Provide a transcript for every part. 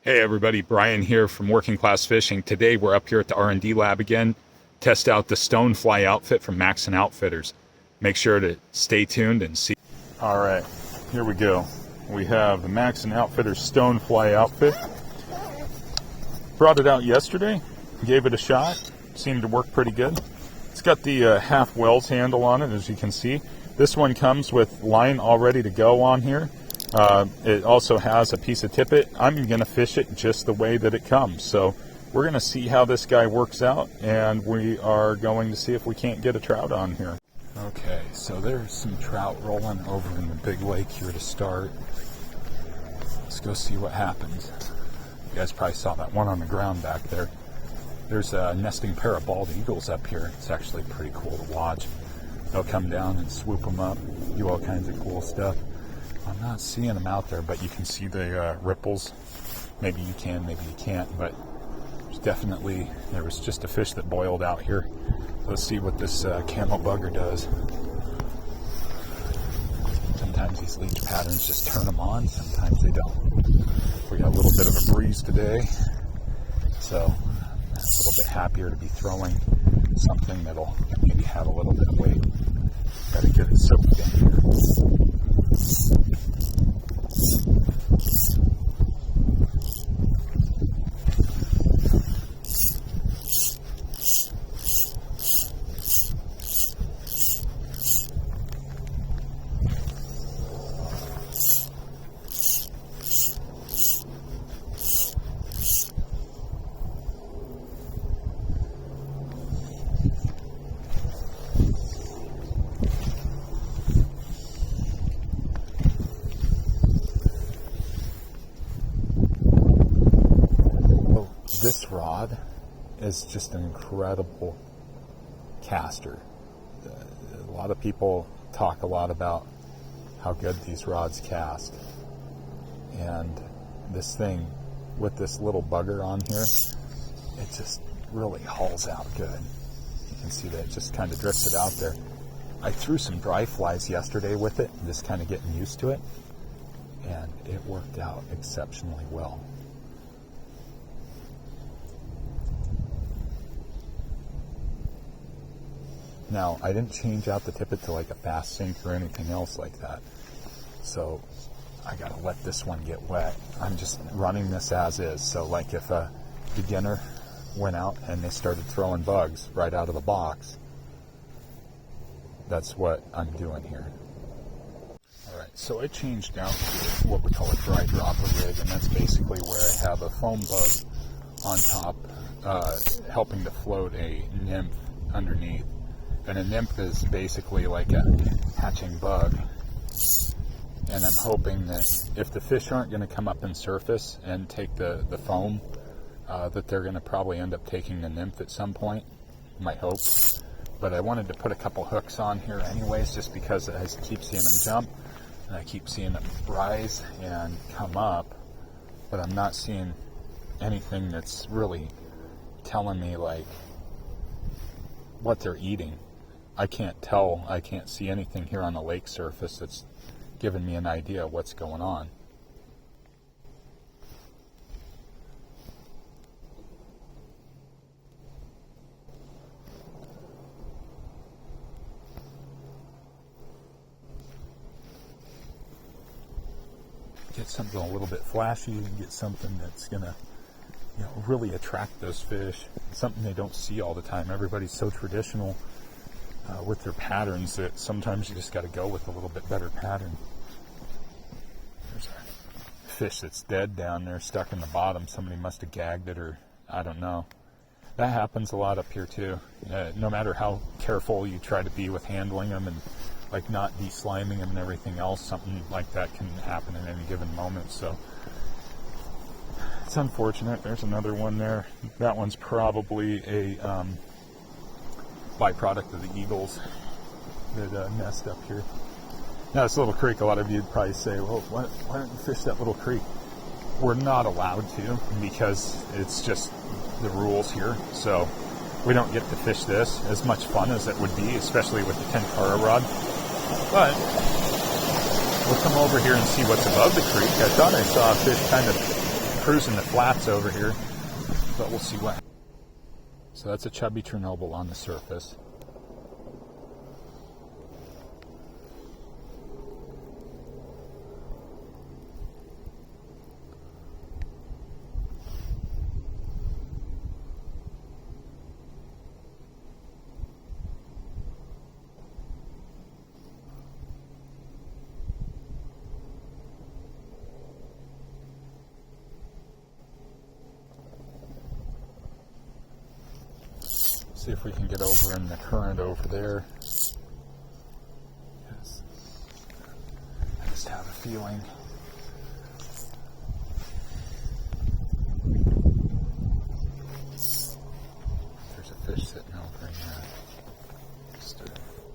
Hey everybody, Brian here from Working Class Fishing. Today we're up here at the R&D lab again, test out the Stonefly outfit from Maxxon Outfitters. Make sure to stay tuned and see. All right, here we go. We have the Maxxon Outfitters Stonefly outfit. Brought it out yesterday, gave it a shot, seemed to work pretty good. It's got the half Wells handle on it, as you can see. This one comes with line all ready to go on here. It also has a piece of tippet. I'm going to fish it just the way that it comes. So we're going to see how this guy works out, and we are going to see if we can't get a trout on here. Okay, so there's some trout rolling over in the big lake here to start. Let's go see what happens. You guys probably saw that one on the ground back there. There's a nesting pair of bald eagles up here. It's actually pretty cool to watch. They'll come down and swoop them up, do all kinds of cool stuff. I'm not seeing them out there, but you can see the ripples. Maybe you can, maybe you can't, but there's definitely, there was just a fish that boiled out here. Let's see what this camo bugger does. Sometimes these leech patterns just turn them on, sometimes they don't. We got a little bit of a breeze today, so I'm a little bit happier to be throwing something that'll maybe have a little bit of weight. Gotta get it soaked in here. This rod is just an incredible caster. A lot of people talk a lot about how good these rods cast. And this thing, with this little bugger on here, it just really hauls out good. You can see that it just kind of drifts it out there. I threw some dry flies yesterday with it, just kind of getting used to it, and it worked out exceptionally well. Now, I didn't change out the tippet to like a fast sink or anything else like that. So I gotta let this one get wet. I'm just running this as is. So like if a beginner went out and they started throwing bugs right out of the box, that's what I'm doing here. Alright, so I changed out to what we call a dry dropper rig, and that's basically where I have a foam bug on top helping to float a nymph underneath. And a nymph is basically like a hatching bug. And I'm hoping that if the fish aren't going to come up and surface and take the foam, that they're going to probably end up taking the nymph at some point. My hope. But I wanted to put a couple hooks on here anyways, just because I keep seeing them jump and I keep seeing them rise and come up. But I'm not seeing anything that's really telling me like what they're eating. I can't tell, I can't see anything here on the lake surface that's giving me an idea of what's going on. Get something a little bit flashy, get something that's gonna, really attract those fish. Something they don't see all the time. Everybody's so traditional with their patterns that sometimes you just got to go with a little bit better pattern. There's a fish that's dead down there, stuck in the bottom. Somebody must have gagged it, or I don't know. That happens a lot up here too. No matter how careful you try to be with handling them and like not de-sliming them and everything else, something like that can happen at any given moment. So it's unfortunate. There's another one there. That one's probably a byproduct of the eagles that nest up here. Now this little creek, a lot of you would probably say, well, why don't you fish that little creek? We're not allowed to because it's just the rules here. So we don't get to fish this. As much fun as it would be, especially with the Tenkara rod. But we'll come over here and see what's above the creek. I thought I saw a fish kind of cruising the flats over here, but we'll see what. So that's a chubby Chernobyl on the surface. See if we can get over in the current over there. Yes. I just have a feeling. There's a fish sitting over in there. Just a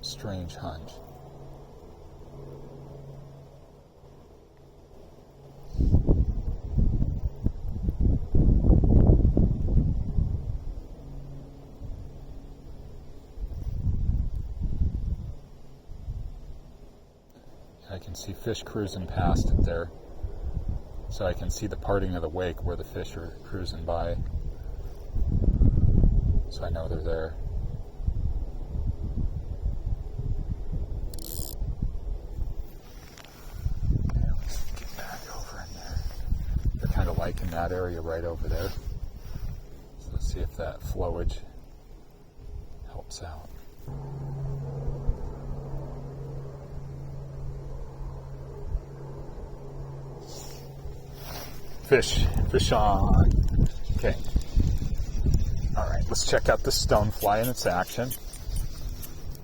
strange hunch. I can see fish cruising past it there. So I can see the parting of the wake where the fish are cruising by. So I know they're there. Yeah, let's get back over in there. They're kind of liking that area right over there. So let's see if that flowage helps out. Fish on. Okay. All right, let's check out the Stonefly in its action.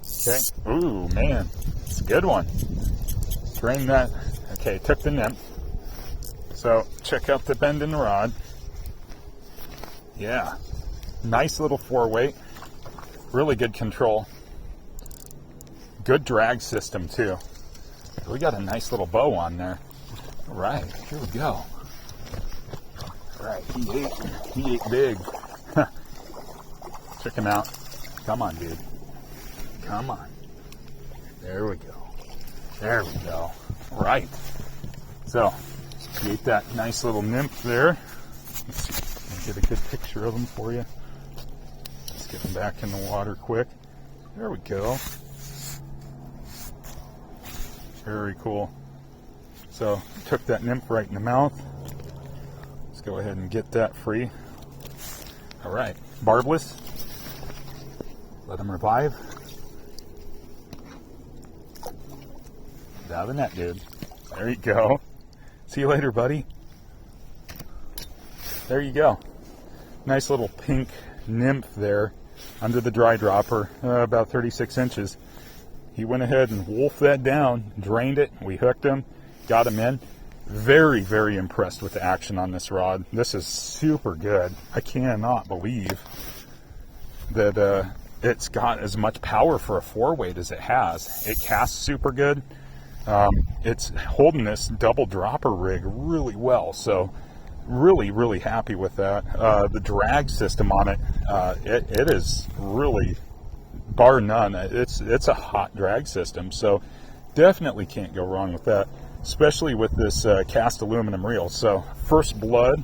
Okay. Ooh, man, it's a good one. Drain that. Okay, took the nymph. So check out the bend in the rod. Yeah, nice little 4-weight. Really good control. Good drag system too. We got a nice little bow on there. All right, here we go. Right, he ate big. Check him out. Come on, dude. Come on. There we go. There we go. Right. So, he ate that nice little nymph there. Let's see if I can get a good picture of him for you. Let's get him back in the water quick. There we go. Very cool. So, took that nymph right in the mouth. Go ahead and get that free. All right, barbless. Let them revive. Out of the net, dude. There you go. See you later, buddy. There you go. Nice little pink nymph there under the dry dropper, about 36 inches. He went ahead and wolfed that down, drained it. We hooked him, got him in. Very, very impressed with the action on this rod. This is super good. I cannot believe that it's got as much power for a 4-weight as it has. It casts super good. It's holding this double dropper rig really well. So really, really happy with that. The drag system on it, it is really, bar none, it's a hot drag system. So definitely can't go wrong with that. Especially with this cast aluminum reel. So first blood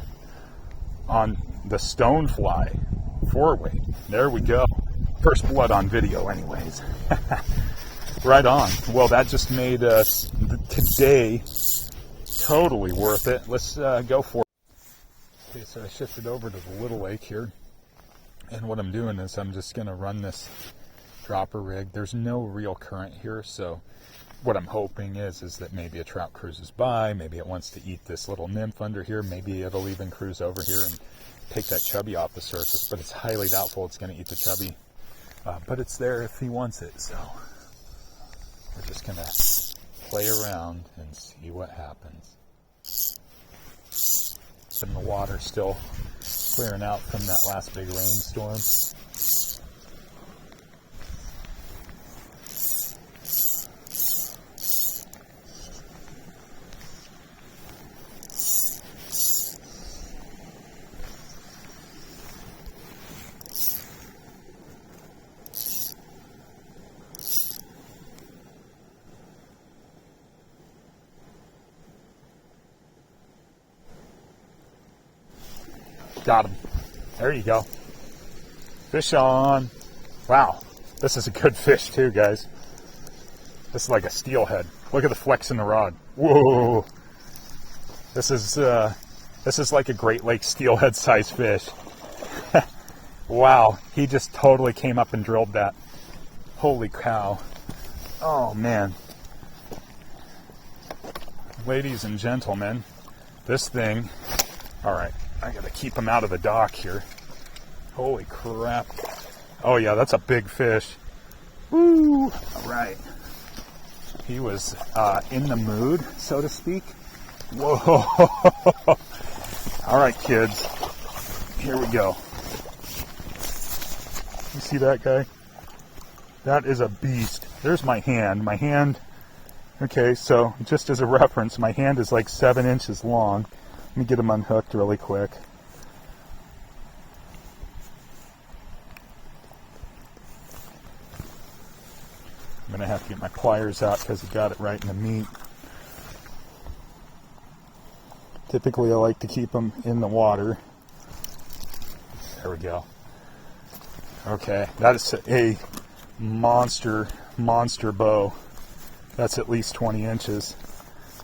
on the Stonefly 4-weight. There we go. First blood on video anyways. Right on. Well, that just made us today totally worth it. Let's go for it. Okay, so I shifted over to the little lake here. And what I'm doing is I'm just going to run this dropper rig. There's no real current here, so what I'm hoping is that maybe a trout cruises by, maybe it wants to eat this little nymph under here, maybe it'll even cruise over here and take that chubby off the surface, but it's highly doubtful it's going to eat the chubby. But it's there if he wants it, so we're just going to play around and see what happens. And the water still clearing out from that last big rainstorm. Got him. There you go. Fish on. Wow. This is a good fish too, guys. This is like a steelhead. Look at the flex in the rod. Whoa. This is like a Great Lakes steelhead size fish. Wow. He just totally came up and drilled that. Holy cow. Oh man. Ladies and gentlemen, this thing, all right, I gotta keep him out of the dock here. Holy crap. Oh yeah, that's a big fish. Woo! All right. He was in the mood, so to speak. Whoa! All right, kids. Here we go. You see that guy? That is a beast. There's my hand. My hand, okay, so just as a reference, my hand is like 7 inches long. Let me get him unhooked really quick. I'm going to have to get my pliers out because he got it right in the meat. Typically I like to keep them in the water. There we go. Okay, that is a monster bow. That's at least 20 inches.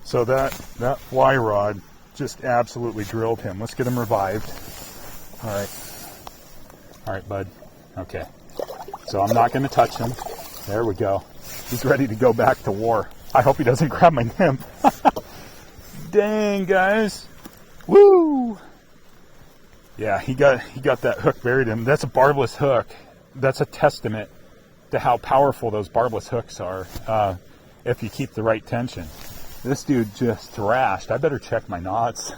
So that fly rod just absolutely drilled him. Let's get him revived. All right, bud. Okay. So I'm not going to touch him. There we go. He's ready to go back to war. I hope he doesn't grab my nymph. Dang, guys. Woo! Yeah, he got that hook buried in him. That's a barbless hook. That's a testament to how powerful those barbless hooks are if you keep the right tension. This dude just thrashed. I better check my knots.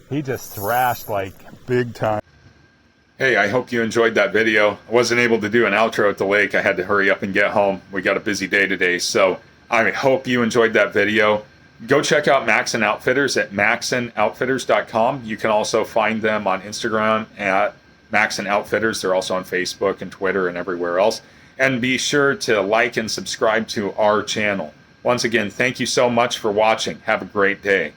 He just thrashed like big time. Hey, I hope you enjoyed that video. I wasn't able to do an outro at the lake. I had to hurry up and get home. We got a busy day today, so I hope you enjoyed that video. Go check out Maxxon Outfitters at maxxonoutfitters.com. You can also find them on Instagram at Maxxon Outfitters. They're also on Facebook and Twitter and everywhere else. And be sure to like and subscribe to our channel. Once again, thank you so much for watching. Have a great day.